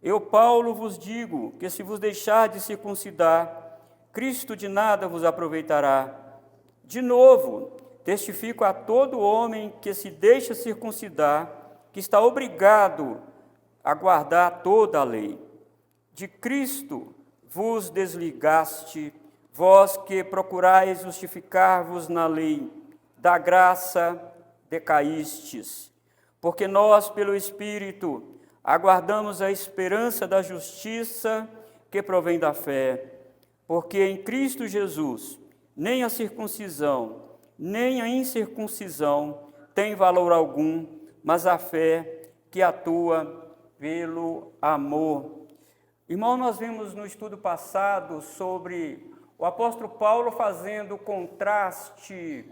Eu, Paulo, vos digo que se vos deixar de circuncidar, Cristo de nada vos aproveitará. De novo, testifico a todo homem que se deixa circuncidar, que está obrigado a guardar toda a lei. De Cristo vos desligaste, vós que procurais justificar-vos na lei, da graça decaístes. Porque nós, pelo Espírito, aguardamos a esperança da justiça que provém da fé. Porque em Cristo Jesus, nem a circuncisão, nem a incircuncisão tem valor algum, mas a fé que atua pelo amor. Irmão, nós vimos no estudo passado sobre o apóstolo Paulo fazendo o contraste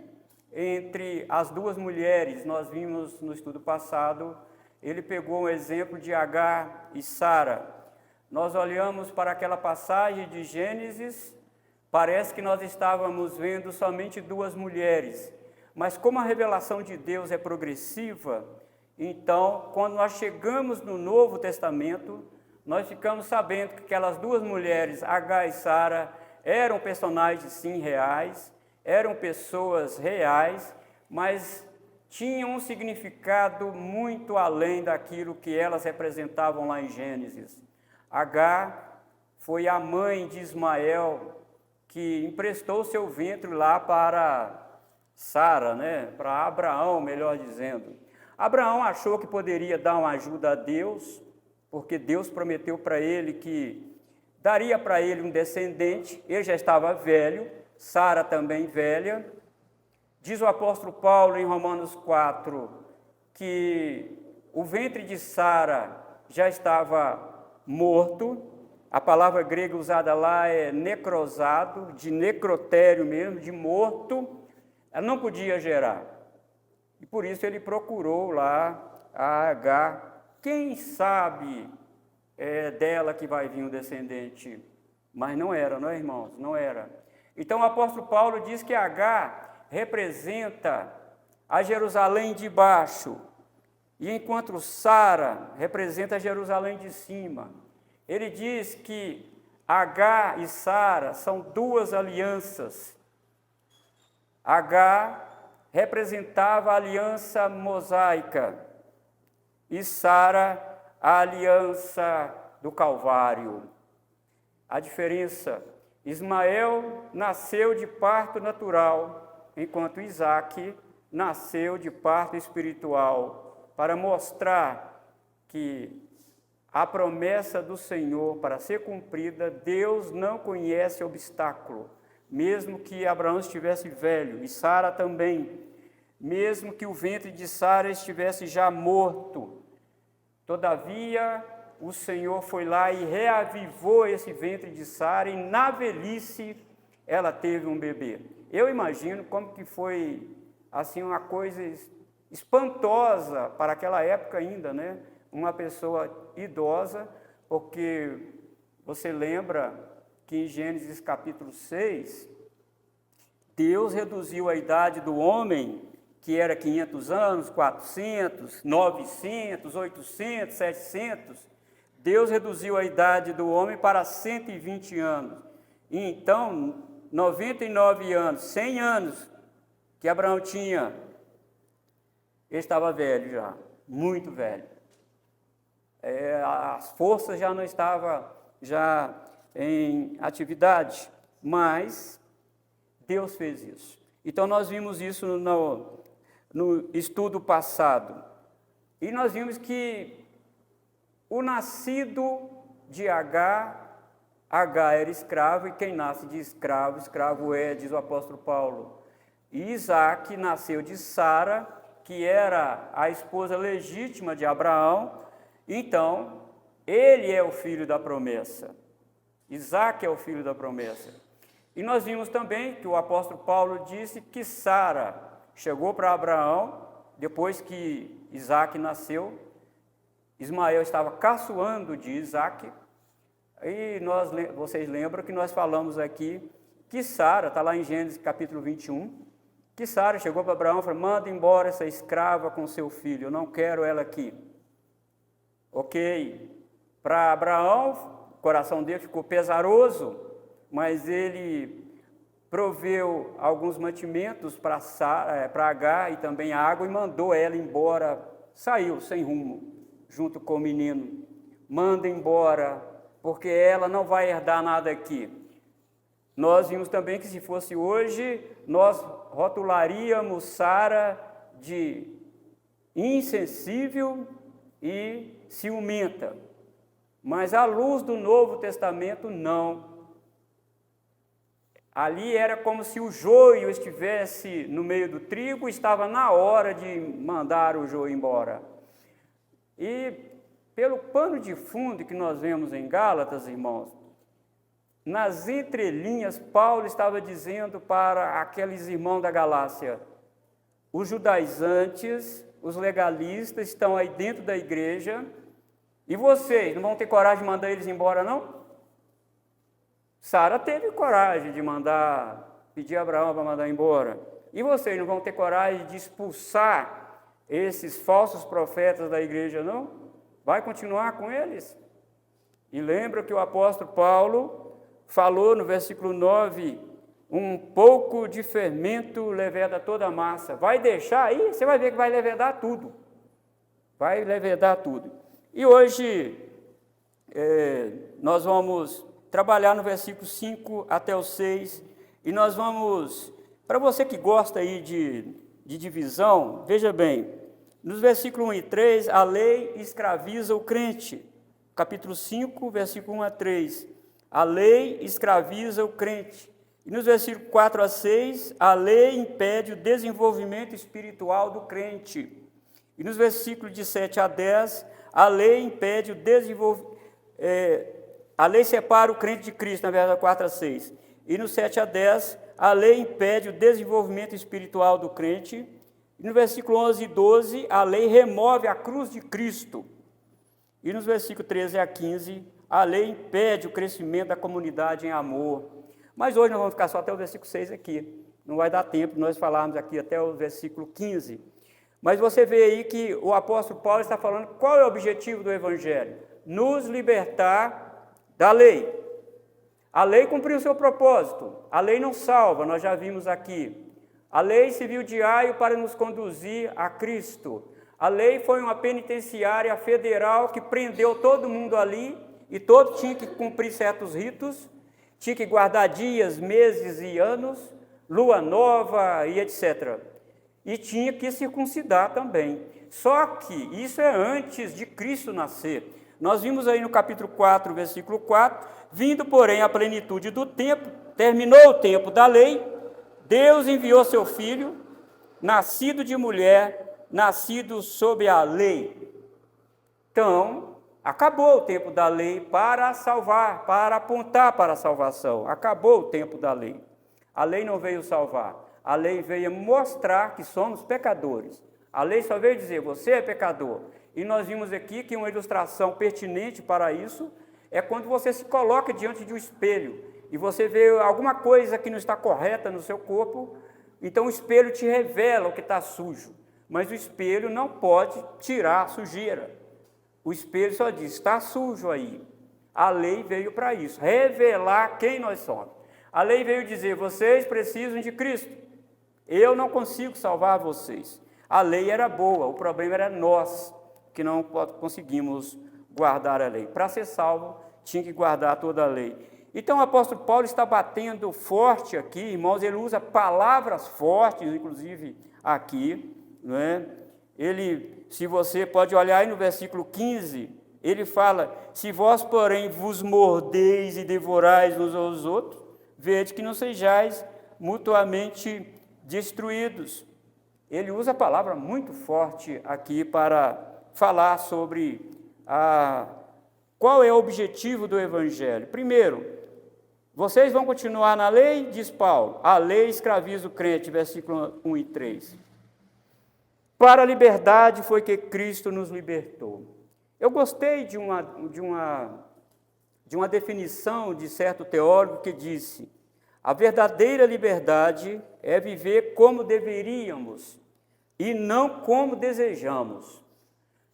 entre as duas mulheres. Nós vimos no estudo passado, ele pegou o exemplo de Agar e Sara. Nós olhamos para aquela passagem de Gênesis, parece que nós estávamos vendo somente duas mulheres, mas como a revelação de Deus é progressiva, então, quando nós chegamos no Novo Testamento, nós ficamos sabendo que aquelas duas mulheres, Agar e Sara, eram personagens sim reais, eram pessoas reais, mas tinham um significado muito além daquilo que elas representavam lá em Gênesis. Agar foi a mãe de Ismael, que emprestou seu ventre lá para Sara, para Abraão, melhor dizendo. Abraão achou que poderia dar uma ajuda a Deus, porque Deus prometeu para ele que daria para ele um descendente. Ele já estava velho, Sara também velha. Diz o apóstolo Paulo em Romanos 4 que o ventre de Sara já estava morto. A palavra grega usada lá é necrosado, de necrotério mesmo, de morto. Ela não podia gerar. E por isso ele procurou lá a Agar. Quem sabe é dela que vai vir um descendente? Mas não era, não é, irmãos? Não era. Então o apóstolo Paulo diz que Agar representa a Jerusalém de baixo, e enquanto Sara representa a Jerusalém de cima. Ele diz que Agar e Sara são duas alianças. Agar representava a aliança mosaica e Sara a aliança do Calvário. A diferença: Ismael nasceu de parto natural, enquanto Isaque nasceu de parto espiritual, para mostrar que a promessa do Senhor para ser cumprida, Deus não conhece obstáculo. Mesmo que Abraão estivesse velho, e Sara também, mesmo que o ventre de Sara estivesse já morto, todavia o Senhor foi lá e reavivou esse ventre de Sara, e na velhice ela teve um bebê. Eu imagino como que foi assim uma coisa espantosa para aquela época ainda, uma pessoa idosa, porque você lembra que em Gênesis capítulo 6, Deus reduziu a idade do homem, que era 500 anos, 400, 900, 800, 700, Deus reduziu a idade do homem para 120 anos. E então, 99 anos, 100 anos que Abraão tinha, ele estava velho já, muito velho. As forças já não estavam em atividade, mas Deus fez isso. Então, nós vimos isso no estudo passado. E nós vimos que o nascido de Agar era escravo, e quem nasce de escravo, escravo é, diz o apóstolo Paulo. E Isaque nasceu de Sara, que era a esposa legítima de Abraão. Então, ele é o filho da promessa. Isaque é o filho da promessa. E nós vimos também que o apóstolo Paulo disse que Sara chegou para Abraão, depois que Isaque nasceu. Ismael estava caçoando de Isaque. E vocês lembram que nós falamos aqui que Sara, está lá em Gênesis capítulo 21, que Sara chegou para Abraão e falou: manda embora essa escrava com seu filho, eu não quero ela aqui. Ok, Para Abraão, o coração dele ficou pesaroso, mas ele proveu alguns mantimentos para Agar e também água e mandou ela embora, saiu sem rumo, junto com o menino. Manda embora, porque ela não vai herdar nada aqui. Nós vimos também que se fosse hoje, nós rotularíamos Sara de insensível e ciumenta. Mas à luz do Novo Testamento, não. Ali era como se o joio estivesse no meio do trigo, estava na hora de mandar o joio embora. E pelo pano de fundo que nós vemos em Gálatas, irmãos, nas entrelinhas, Paulo estava dizendo para aqueles irmãos da Galácia: os judaizantes, os legalistas estão aí dentro da igreja, e vocês não vão ter coragem de mandar eles embora, não? Sara teve coragem de pedir a Abraão para mandar embora. E vocês não vão ter coragem de expulsar esses falsos profetas da igreja, não? Vai continuar com eles? E lembra que o apóstolo Paulo falou no versículo 9, um pouco de fermento leveda toda a massa. Vai deixar aí? Você vai ver que vai levedar tudo. Vai levedar tudo. E hoje nós vamos trabalhar no versículo 5 até o 6, e nós vamos, para você que gosta aí de divisão, veja bem, nos versículos 1 e 3, a lei escraviza o crente. Capítulo 5, versículo 1 a 3, a lei escraviza o crente. E nos versículos 4 a 6, a lei impede o desenvolvimento espiritual do crente. E nos versículos de 7 a 10, a lei impede o desenvolvimento, a lei separa o crente de Cristo, na verdade, 4 a 6. E no 7 a 10, a lei impede o desenvolvimento espiritual do crente. E no versículo 11 e 12, a lei remove a cruz de Cristo. E nos versículos 13 a 15, a lei impede o crescimento da comunidade em amor. Mas hoje nós vamos ficar só até o versículo 6 aqui. Não vai dar tempo de nós falarmos aqui até o versículo 15. Mas você vê aí que o apóstolo Paulo está falando qual é o objetivo do Evangelho: nos libertar da lei. A lei cumpriu o seu propósito. A lei não salva, nós já vimos aqui. A lei serviu de aio para nos conduzir a Cristo. A lei foi uma penitenciária federal que prendeu todo mundo ali, e todos tinham que cumprir certos ritos, tinha que guardar dias, meses e anos, lua nova e etc. E tinha que circuncidar também. Só que isso é antes de Cristo nascer. Nós vimos aí no capítulo 4, versículo 4, vindo, porém, a plenitude do tempo, terminou o tempo da lei, Deus enviou seu Filho, nascido de mulher, nascido sob a lei. Então, acabou o tempo da lei para salvar, para apontar para a salvação. Acabou o tempo da lei. A lei não veio salvar, a lei veio mostrar que somos pecadores. A lei só veio dizer: você é pecador. E nós vimos aqui que uma ilustração pertinente para isso é quando você se coloca diante de um espelho e você vê alguma coisa que não está correta no seu corpo, então o espelho te revela o que está sujo, mas o espelho não pode tirar a sujeira. O espelho só diz: está sujo aí. A lei veio para isso, revelar quem nós somos. A lei veio dizer: vocês precisam de Cristo. Eu não consigo salvar vocês. A lei era boa, o problema era nós, que não conseguimos guardar a lei. Para ser salvo, tinha que guardar toda a lei. Então, o apóstolo Paulo está batendo forte aqui, irmãos, ele usa palavras fortes, inclusive aqui, não é? Ele, se você pode olhar aí no versículo 15, ele fala: se vós, porém, vos mordeis e devorais uns aos outros, vede que não sejais mutuamente destruídos. Ele usa a palavra muito forte aqui para falar sobre qual é o objetivo do Evangelho. Primeiro, vocês vão continuar na lei, diz Paulo. A lei escraviza o crente, versículo 1 e 3. Para a liberdade foi que Cristo nos libertou. Eu gostei de uma definição de certo teólogo que disse: a verdadeira liberdade é viver como deveríamos e não como desejamos.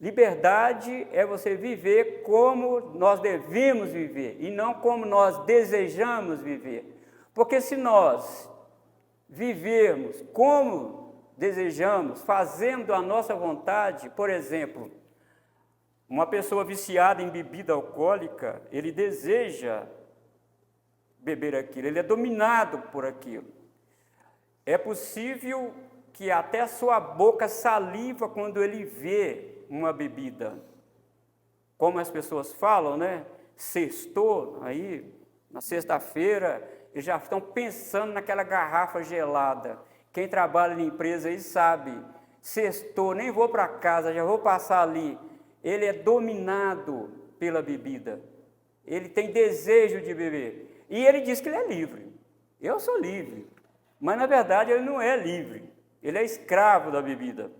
Liberdade é você viver como nós devemos viver e não como nós desejamos viver. Porque se nós vivermos como desejamos, fazendo a nossa vontade, por exemplo, uma pessoa viciada em bebida alcoólica, ele deseja beber aquilo, ele é dominado por aquilo. É possível que até a sua boca saliva quando ele vê uma bebida. Como as pessoas falam, né? Sextou, aí, na sexta-feira, eles já estão pensando naquela garrafa gelada. Quem trabalha em empresa aí sabe, sextou, nem vou para casa, já vou passar ali. Ele é dominado pela bebida. Ele tem desejo de beber. E ele diz que ele é livre. Eu sou livre. Mas, na verdade, ele não é livre. Ele é escravo da bebida.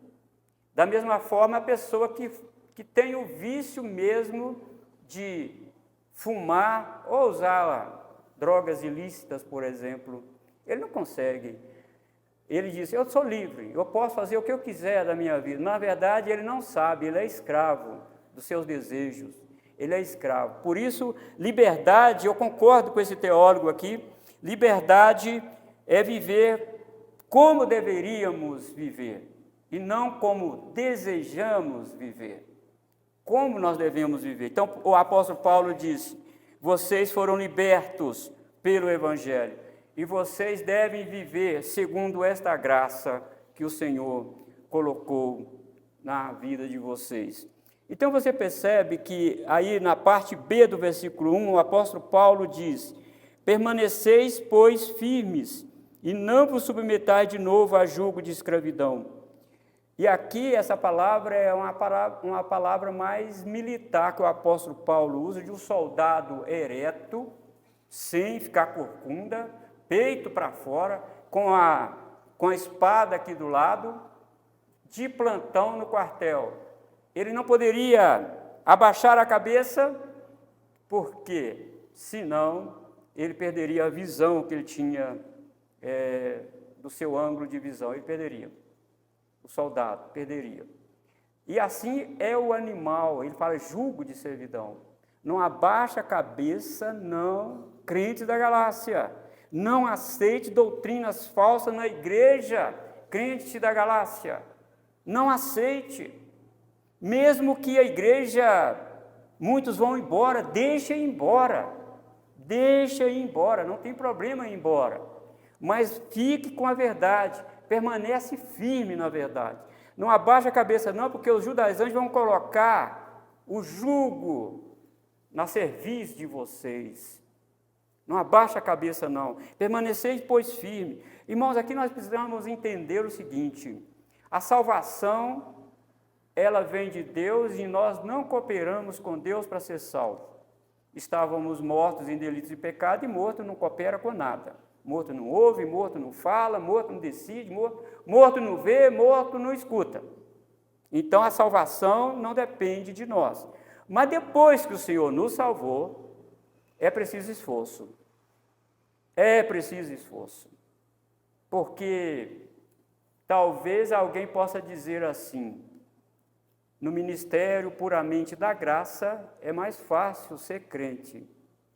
Da mesma forma, a pessoa que tem o vício mesmo de fumar ou usar drogas ilícitas, por exemplo, ele não consegue. Ele diz, eu sou livre, eu posso fazer o que eu quiser da minha vida. Na verdade, ele não sabe, ele é escravo dos seus desejos. Ele é escravo. Por isso, liberdade, eu concordo com esse teólogo aqui, liberdade é viver como deveríamos viver. E não como desejamos viver, como nós devemos viver. Então, o apóstolo Paulo disse, vocês foram libertos pelo Evangelho, e vocês devem viver segundo esta graça que o Senhor colocou na vida de vocês. Então, você percebe que aí na parte B do versículo 1, o apóstolo Paulo diz, permaneceis, pois, firmes, e não vos submetais de novo a jugo de escravidão. E aqui essa palavra é uma palavra mais militar que o apóstolo Paulo usa, de um soldado ereto, sem ficar corcunda, peito para fora, com a espada aqui do lado, de plantão no quartel. Ele não poderia abaixar a cabeça, porque senão ele perderia a visão que ele tinha do seu ângulo de visão, ele perderia. O soldado perderia. E assim é o animal, ele fala jugo de servidão. Não abaixa a cabeça, não, crente da Galácia. Não aceite doutrinas falsas na igreja, crente da Galácia. Não aceite. Mesmo que a igreja, muitos vão embora, deixa ir embora. Deixa ir embora, não tem problema ir embora. Mas fique com a verdade. Permanece firme na verdade. Não abaixa a cabeça não, porque os judaizantes vão colocar o jugo na cerviz de vocês. Não abaixa a cabeça não. Permaneceis, pois, firme. Irmãos, aqui nós precisamos entender o seguinte, a salvação, ela vem de Deus e nós não cooperamos com Deus para ser salvos. Estávamos mortos em delitos e pecado e morto não coopera com nada. Morto não ouve, morto não fala, morto não decide, morto não vê, morto não escuta. Então, a salvação não depende de nós. Mas depois que o Senhor nos salvou, é preciso esforço. É preciso esforço. Porque talvez alguém possa dizer assim, no ministério puramente da graça, é mais fácil ser crente.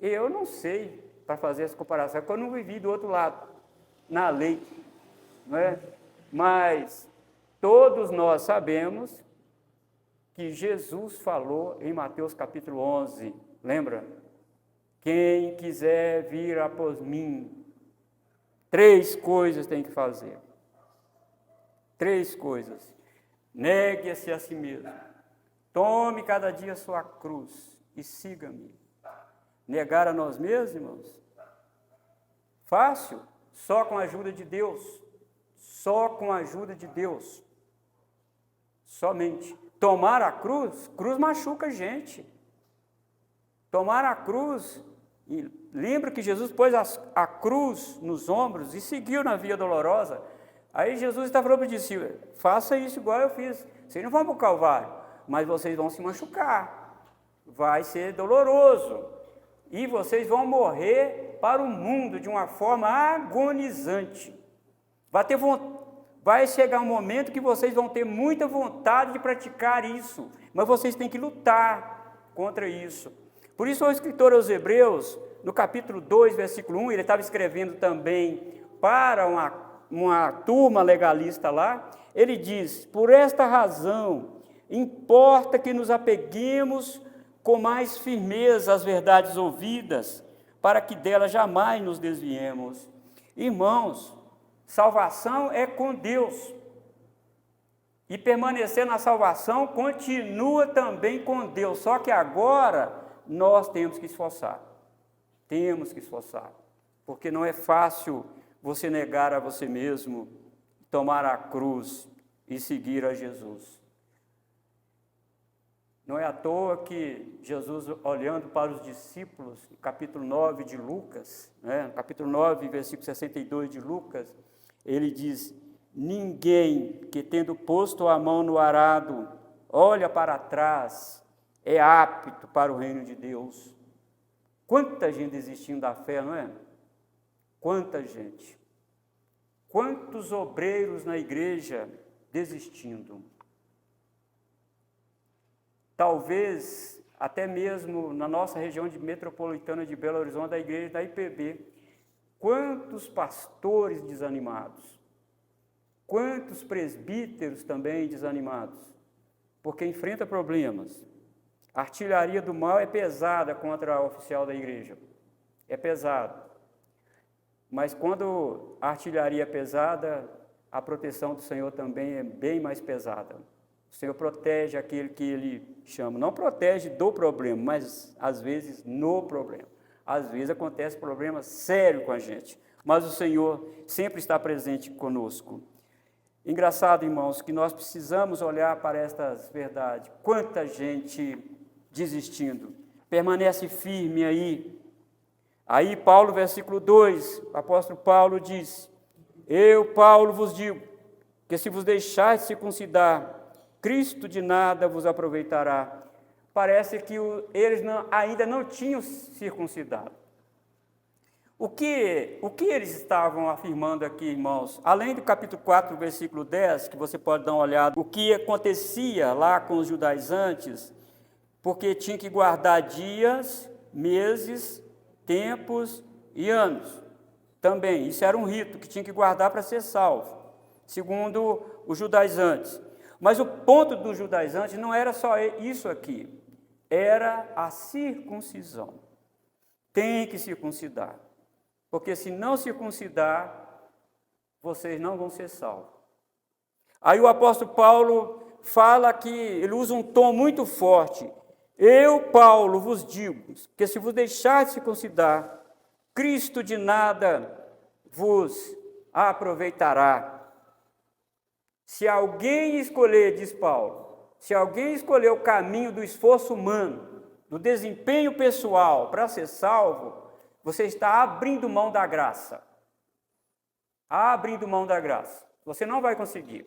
Eu não sei para fazer essa comparação, porque eu não vivi do outro lado, na lei, não é? Mas todos nós sabemos que Jesus falou em Mateus capítulo 11, lembra? Quem quiser vir após mim, 3 coisas tem que fazer. 3 coisas. Negue-se a si mesmo, tome cada dia a sua cruz e siga-me. Negar a nós mesmos, irmãos? Fácil, só com a ajuda de Deus. Só com a ajuda de Deus. Somente. Tomar a cruz, cruz machuca a gente. Tomar a cruz, e lembra que Jesus pôs a cruz nos ombros e seguiu na via dolorosa. Aí Jesus está falando para os discípulos, faça isso igual eu fiz. Vocês não vão para o Calvário, mas vocês vão se machucar. Vai ser doloroso. E vocês vão Vai chegar um momento que vocês vão ter muita vontade de praticar isso, mas vocês têm que lutar contra isso. Por isso, o escritor aos Hebreus, no capítulo 2, versículo 1, ele estava escrevendo também para uma turma legalista lá, ele diz: por esta razão, importa que nos apeguemos com mais firmeza às verdades ouvidas, para que delas jamais nos desviemos. Irmãos, salvação é com Deus. E permanecer na salvação continua também com Deus. Só que agora nós temos que esforçar. Temos que esforçar. Porque não é fácil você negar a você mesmo, tomar a cruz e seguir a Jesus. Não é à toa que Jesus, olhando para os discípulos, no capítulo 9 de Lucas, no capítulo 9, versículo 62 de Lucas, ele diz: ninguém que, tendo posto a mão no arado, olha para trás, é apto para o reino de Deus. Quanta gente desistindo da fé, não é? Quanta gente. Quantos obreiros na igreja desistindo. Talvez, até mesmo na nossa região metropolitana de Belo Horizonte, da igreja da IPB, quantos pastores desanimados, quantos presbíteros também desanimados, porque enfrenta problemas. A artilharia do mal é pesada contra o oficial da igreja, é pesado. Mas quando a artilharia é pesada, a proteção do Senhor também é bem mais pesada. O Senhor protege aquele que Ele chama. Não protege do problema, mas às vezes no problema. Às vezes acontece problema sério com a gente, mas o Senhor sempre está presente conosco. Engraçado, irmãos, que nós precisamos olhar para estas verdades. Quanta gente desistindo. Permanece firme aí. Aí Paulo, versículo 2, o apóstolo Paulo diz: eu, Paulo, vos digo, que se vos deixar de circuncidar, Cristo de nada vos aproveitará. Parece que eles ainda não tinham circuncidado. O que eles estavam afirmando aqui, irmãos? Além do capítulo 4, versículo 10, que você pode dar uma olhada, o que acontecia lá com os judaizantes, porque tinha que guardar dias, meses, tempos e anos. Também, isso era um rito que tinha que guardar para ser salvo, segundo os judaizantes. Mas o ponto dos judaizantes não era só isso aqui, era a circuncisão. Tem que circuncidar, porque se não circuncidar, vocês não vão ser salvos. Aí o apóstolo Paulo fala que, ele usa um tom muito forte: eu, Paulo, vos digo, que se vos deixar de circuncidar, Cristo de nada vos aproveitará. Se alguém escolher, diz Paulo, se alguém escolher o caminho do esforço humano, do desempenho pessoal para ser salvo, você está abrindo mão da graça. Abrindo mão da graça. Você não vai conseguir.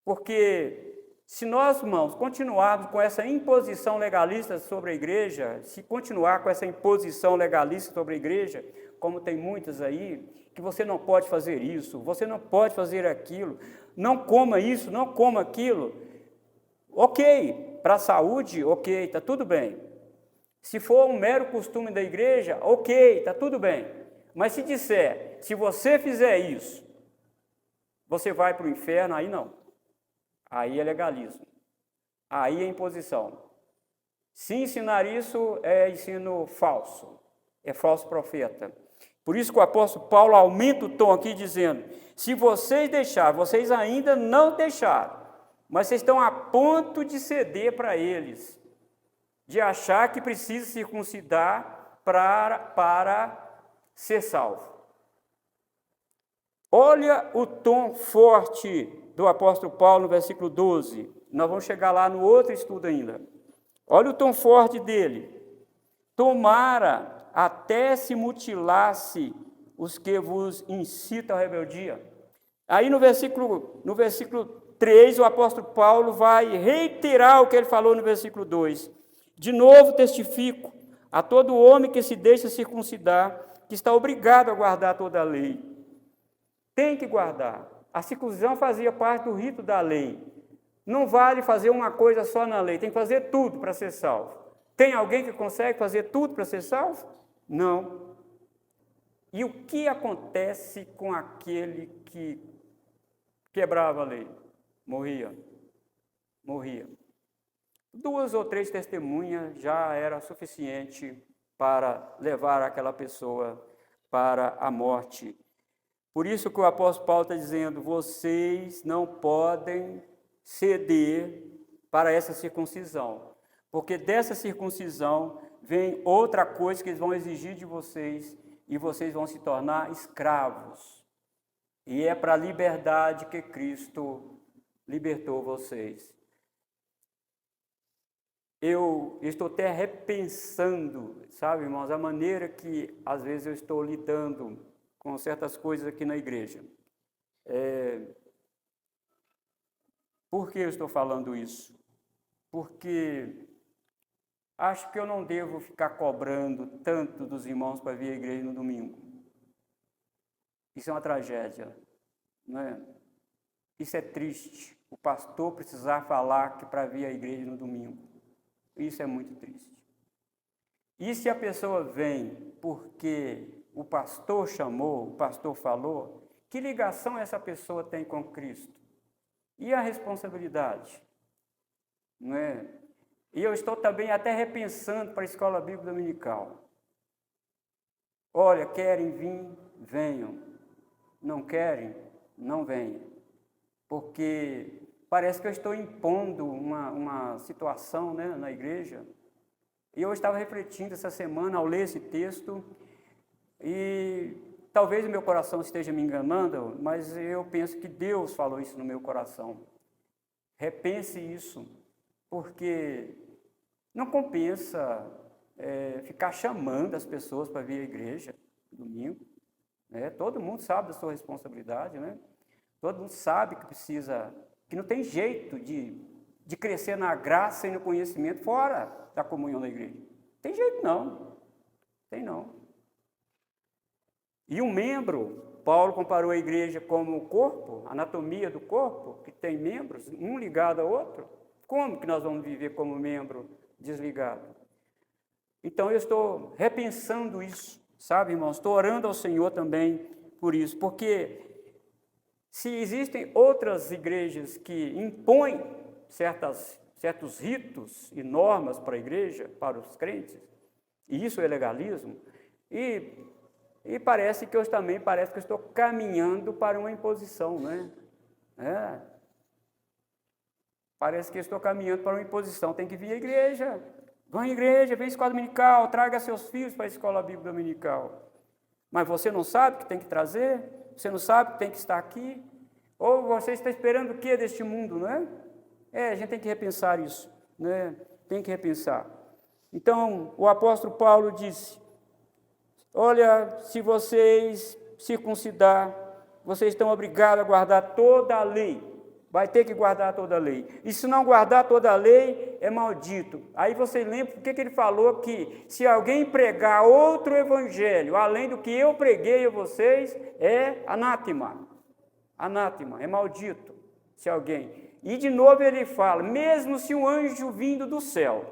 Porque se nós, irmãos, continuarmos com essa imposição legalista sobre a igreja, se continuar com essa imposição legalista sobre a igreja, como tem muitas aí, que você não pode fazer isso, você não pode fazer aquilo, não coma isso, não coma aquilo. Ok, para a saúde, ok, está tudo bem. Se for um mero costume da igreja, ok, está tudo bem. Mas se disser, se você fizer isso, você vai para o inferno, aí não. Aí é legalismo. Aí é imposição. Se ensinar isso, é ensino falso. É falso profeta. Por isso que o apóstolo Paulo aumenta o tom aqui dizendo: se vocês deixarem, vocês ainda não deixaram, mas vocês estão a ponto de ceder para eles, de achar que precisa circuncidar para ser salvo. Olha o tom forte do apóstolo Paulo no versículo 12. Nós vamos chegar lá no outro estudo ainda. Olha o tom forte dele. Tomara até se mutilasse os que vos incitam à rebeldia. Aí no versículo 3, o apóstolo Paulo vai reiterar o que ele falou no versículo 2. De novo testifico a todo homem que se deixa circuncidar, que está obrigado a guardar toda a lei. Tem que guardar. A circuncisão fazia parte do rito da lei. Não vale fazer uma coisa só na lei, tem que fazer tudo para ser salvo. Tem alguém que consegue fazer tudo para ser salvo? Não. E o que acontece com aquele que quebrava a lei? Morria. 2 ou 3 testemunhas já era suficiente para levar aquela pessoa para a morte. Por isso que o apóstolo Paulo está dizendo, vocês não podem ceder para essa circuncisão, porque dessa circuncisão vem outra coisa que eles vão exigir de vocês, e vocês vão se tornar escravos. E é para a liberdade que Cristo libertou vocês. Eu estou até repensando, sabe, irmãos, a maneira que às vezes eu estou lidando com certas coisas aqui na igreja. Por que eu estou falando isso? Porque acho que eu não devo ficar cobrando tanto dos irmãos para vir à igreja no domingo. Isso é uma tragédia, não é? Isso é triste, o pastor precisar falar que para vir à igreja no domingo. Isso é muito triste. E se a pessoa vem porque o pastor chamou, o pastor falou, que ligação essa pessoa tem com Cristo? E a responsabilidade? Não é? E eu estou também até repensando para a escola bíblica dominical. Olha, querem vir? Venham. Não querem? Não venham. Porque parece que eu estou impondo uma situação, né, na igreja. E eu estava refletindo essa semana ao ler esse texto, e talvez o meu coração esteja me enganando, mas eu penso que Deus falou isso no meu coração. Repense isso, porque não compensa ficar chamando as pessoas para vir à igreja no domingo. Né? Todo mundo sabe da sua responsabilidade, né? Todo mundo sabe que precisa, que não tem jeito de crescer na graça e no conhecimento fora da comunhão da igreja. Tem jeito não, tem não. E um membro, Paulo comparou a igreja como o corpo, a anatomia do corpo, que tem membros, um ligado ao outro. Como que nós vamos viver como membro desligado? Então eu estou repensando isso, sabe, irmãos? Estou orando ao Senhor também por isso, porque se existem outras igrejas que impõem certos ritos e normas para a igreja, para os crentes, e isso é legalismo, e parece que eu estou caminhando para uma imposição, né? Parece que eu estou caminhando para uma imposição. Tem que vir à igreja. Vão à igreja, vem à escola dominical, traga seus filhos para a escola bíblica dominical. Mas você não sabe que tem que trazer? Você não sabe que tem que estar aqui? Ou você está esperando o que deste mundo, não é? A gente tem que repensar isso, né? Tem que repensar. Então, o apóstolo Paulo disse, olha, se vocês circuncidar, vocês estão obrigados a guardar toda a lei. Vai ter que guardar toda a lei. E se não guardar toda a lei, é maldito. Aí você lembra porque que ele falou que se alguém pregar outro evangelho, além do que eu preguei a vocês, é anátema. Anátema, é maldito. Se alguém... E de novo ele fala, mesmo se um anjo vindo do céu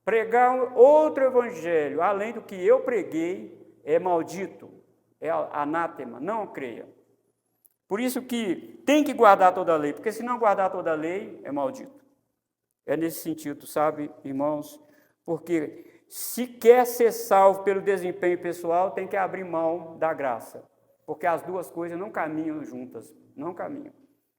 pregar outro evangelho, além do que eu preguei, é maldito, é anátema, não creia. Por isso que tem que guardar toda a lei, porque se não guardar toda a lei, é maldito. É nesse sentido, sabe, irmãos? Porque se quer ser salvo pelo desempenho pessoal, tem que abrir mão da graça. Porque as duas coisas não caminham juntas, não caminham.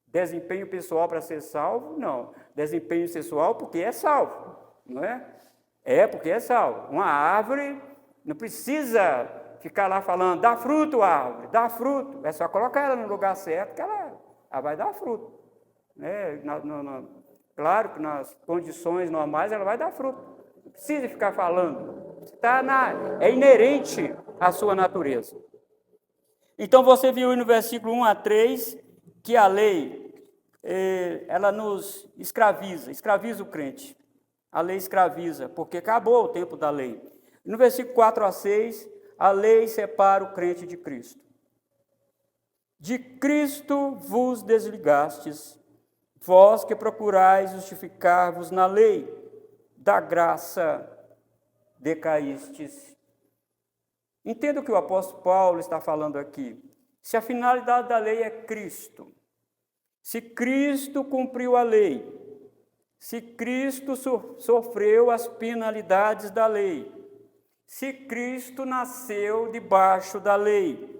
Desempenho pessoal para ser salvo, não. Desempenho sexual porque é salvo, não é? Porque é salvo. Uma árvore não precisa ficar lá falando, dá fruto, árvore, dá fruto. É só colocar ela no lugar certo que ela vai dar fruto. Né? Claro que nas condições normais ela vai dar fruto. Não precisa ficar falando. É inerente à sua natureza. Então você viu no versículo 1 a 3 que a lei, ela nos escraviza o crente. A lei escraviza, porque acabou o tempo da lei. No versículo 4 a 6, a lei separa o crente de Cristo. De Cristo vos desligastes, vós que procurais justificar-vos na lei, da graça decaístes. Entenda o que o apóstolo Paulo está falando aqui. Se a finalidade da lei é Cristo, se Cristo cumpriu a lei, se Cristo sofreu as penalidades da lei, se Cristo nasceu debaixo da lei,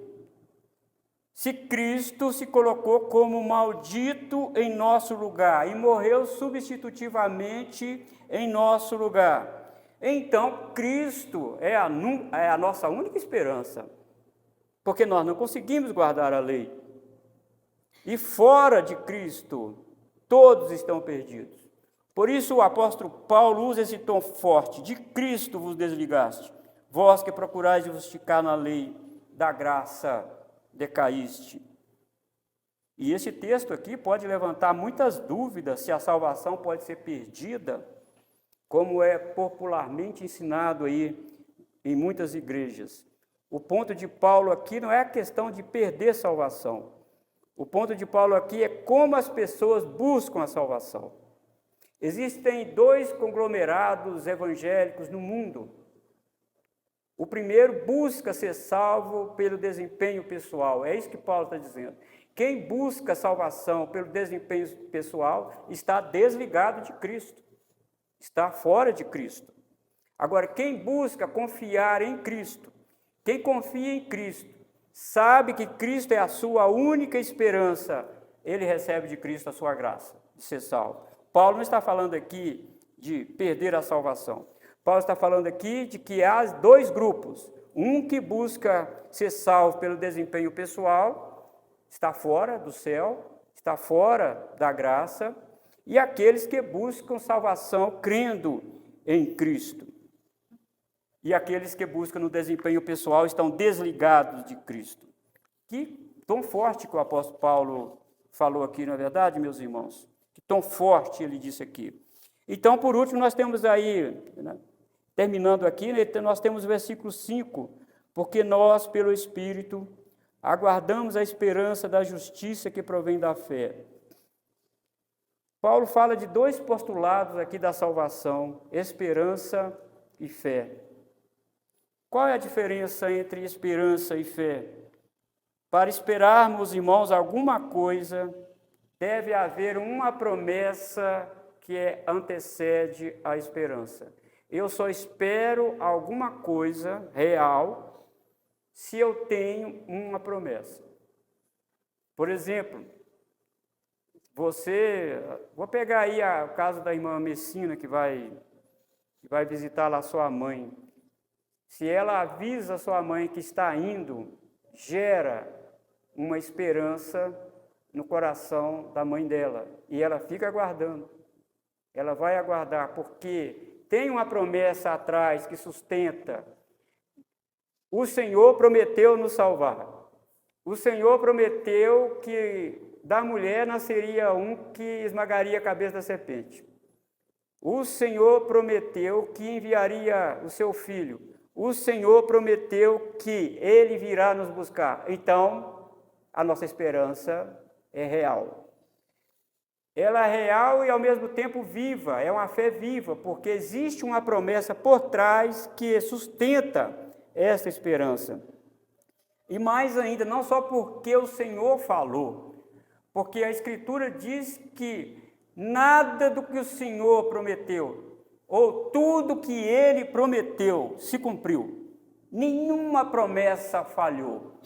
se Cristo se colocou como maldito em nosso lugar e morreu substitutivamente em nosso lugar, então Cristo é a nossa única esperança, porque nós não conseguimos guardar a lei. E fora de Cristo, todos estão perdidos. Por isso o apóstolo Paulo usa esse tom forte: de Cristo vos desligaste, vós que procurais justificar na lei, da graça decaíste. E esse texto aqui pode levantar muitas dúvidas se a salvação pode ser perdida, como é popularmente ensinado aí em muitas igrejas. O ponto de Paulo aqui não é a questão de perder salvação. O ponto de Paulo aqui é como as pessoas buscam a salvação. Existem dois conglomerados evangélicos no mundo. O primeiro busca ser salvo pelo desempenho pessoal. É isso que Paulo está dizendo. Quem busca salvação pelo desempenho pessoal está desligado de Cristo, está fora de Cristo. Agora, quem busca confiar em Cristo, quem confia em Cristo, sabe que Cristo é a sua única esperança, ele recebe de Cristo a sua graça de ser salvo. Paulo não está falando aqui de perder a salvação. Paulo está falando aqui de que há dois grupos. Um que busca ser salvo pelo desempenho pessoal, está fora do céu, está fora da graça, e aqueles que buscam salvação crendo em Cristo. E aqueles que buscam no desempenho pessoal estão desligados de Cristo. Que tom forte que o apóstolo Paulo falou aqui, não é verdade, meus irmãos? Que tom forte ele disse aqui. Então, por último, nós temos aí, né, terminando aqui, nós temos o versículo 5, porque nós, pelo Espírito, aguardamos a esperança da justiça que provém da fé. Paulo fala de dois postulados aqui da salvação, esperança e fé. Qual é a diferença entre esperança e fé? Para esperarmos, irmãos, alguma coisa, deve haver uma promessa que antecede a esperança. Eu só espero alguma coisa real se eu tenho uma promessa. Por exemplo, vou pegar aí o caso da irmã Messina, que vai visitar lá sua mãe. Se ela avisa a sua mãe que está indo, gera uma esperança no coração da mãe dela. E ela fica aguardando. Ela vai aguardar, porque tem uma promessa atrás que sustenta. O Senhor prometeu nos salvar. O Senhor prometeu que da mulher nasceria um que esmagaria a cabeça da serpente. O Senhor prometeu que enviaria o seu filho. O Senhor prometeu que Ele virá nos buscar. Então, a nossa esperança é real. Ela é real e, ao mesmo tempo, viva. É uma fé viva, porque existe uma promessa por trás que sustenta essa esperança. E mais ainda, não só porque o Senhor falou, porque a Escritura diz que nada do que o Senhor prometeu, ou tudo que Ele prometeu, se cumpriu. Nenhuma promessa falhou.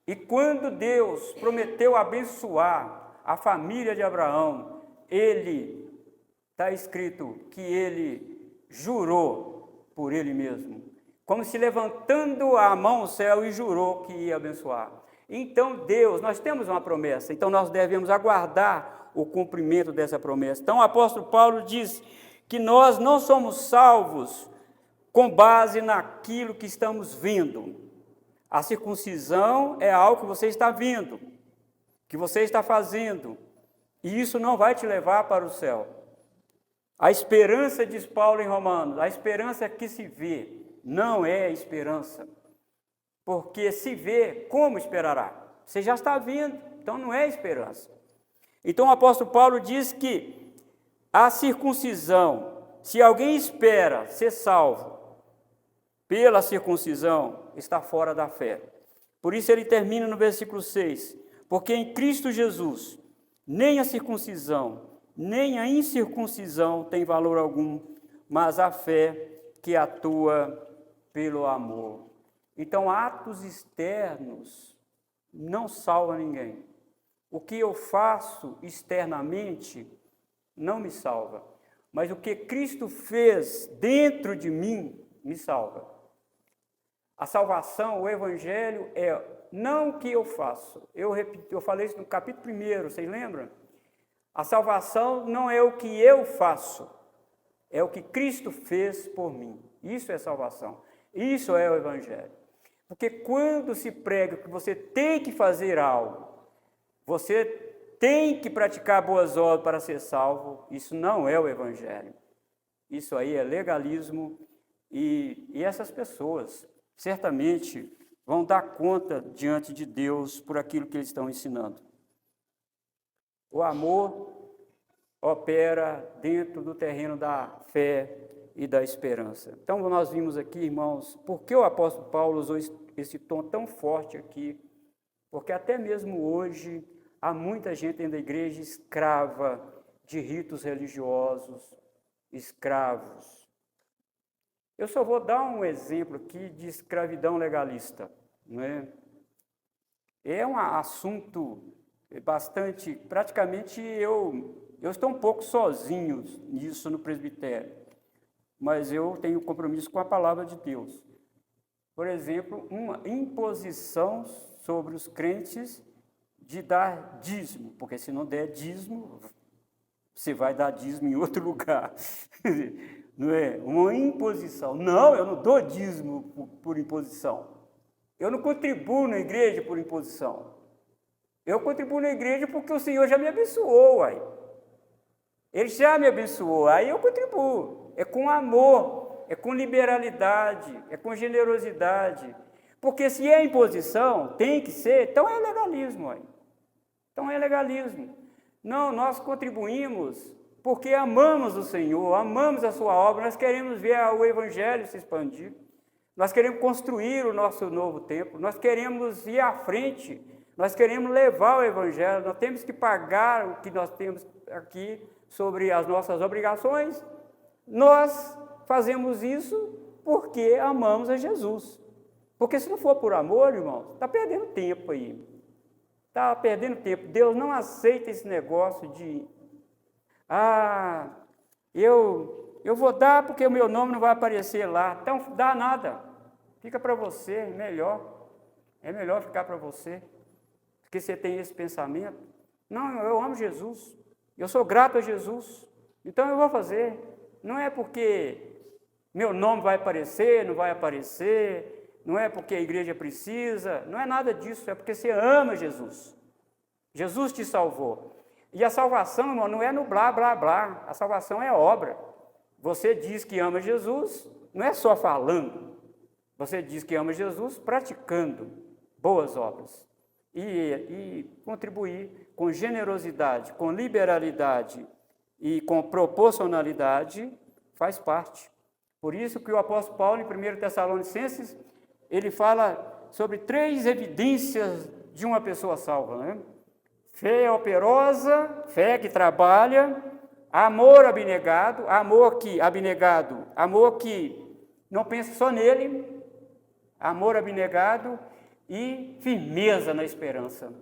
E quando Deus prometeu abençoar a família de Abraão, está escrito que Ele jurou por Ele mesmo, como se levantando a mão ao céu e jurou que ia abençoar. Então nós temos uma promessa, então nós devemos aguardar o cumprimento dessa promessa. Então o apóstolo Paulo diz que nós não somos salvos com base naquilo que estamos vendo. A circuncisão é algo que você está vendo, que você está fazendo, e isso não vai te levar para o céu. A esperança, diz Paulo em Romanos, a esperança que se vê não é esperança, porque se vê, como esperará? Você já está vendo, então não é esperança. Então o apóstolo Paulo diz que a circuncisão, se alguém espera ser salvo pela circuncisão, está fora da fé. Por isso ele termina no versículo 6, porque em Cristo Jesus, nem a circuncisão, nem a incircuncisão tem valor algum, mas a fé que atua pelo amor. Então, atos externos não salvam ninguém. O que eu faço externamente não me salva, mas o que Cristo fez dentro de mim me salva. A salvação, o evangelho é não o que eu faço. Eu falei isso no capítulo 1, vocês lembram? A salvação não é o que eu faço, é o que Cristo fez por mim. Isso é salvação. Isso é o evangelho. Porque quando se prega que você tem que fazer algo, você tem que praticar boas obras para ser salvo, isso não é o evangelho. Isso aí é legalismo e essas pessoas certamente vão dar conta diante de Deus por aquilo que eles estão ensinando. O amor opera dentro do terreno da fé e da esperança. Então, nós vimos aqui, irmãos, por que o apóstolo Paulo usou esse tom tão forte aqui? Porque até mesmo hoje há muita gente dentro da igreja escrava de ritos religiosos, escravos. Eu só vou dar um exemplo aqui de escravidão legalista, não é? É um assunto bastante, praticamente eu estou um pouco sozinho nisso no presbitério, mas eu tenho compromisso com a palavra de Deus. Por exemplo, uma imposição sobre os crentes de dar dízimo, porque se não der dízimo, você vai dar dízimo em outro lugar. Não é? Uma imposição. Não, eu não dou dízimo por imposição. Eu não contribuo na igreja por imposição. Eu contribuo na igreja porque o Senhor já me abençoou, uai. Ele já me abençoou, aí eu contribuo. É com amor, é com liberalidade, é com generosidade. Porque se é imposição, tem que ser, então é legalismo, uai. Então é legalismo. Não, nós contribuímos porque amamos o Senhor, amamos a sua obra, nós queremos ver o evangelho se expandir, nós queremos construir o nosso novo templo, nós queremos ir à frente, nós queremos levar o evangelho, nós temos que pagar o que nós temos aqui sobre as nossas obrigações. Nós fazemos isso porque amamos a Jesus. Porque se não for por amor, irmãos, está perdendo tempo aí. Está perdendo tempo. Deus não aceita esse negócio de eu vou dar porque o meu nome não vai aparecer lá. Então, dá nada. Fica para você, é melhor. É melhor ficar para você. Porque você tem esse pensamento. Não, eu amo Jesus. Eu sou grato a Jesus. Então, eu vou fazer. Não é porque meu nome vai aparecer, não vai aparecer. Não é porque a igreja precisa. Não é nada disso. É porque você ama Jesus. Jesus te salvou. E a salvação, irmão, não é no blá, blá, blá. A salvação é obra. Você diz que ama Jesus, não é só falando. Você diz que ama Jesus praticando boas obras. E contribuir com generosidade, com liberalidade e com proporcionalidade faz parte. Por isso que o apóstolo Paulo, em 1 Tessalonicenses, ele fala sobre 3 evidências de uma pessoa salva, né? Fé operosa, fé que trabalha, amor abnegado, amor que não pensa só nele, amor abnegado e firmeza na esperança.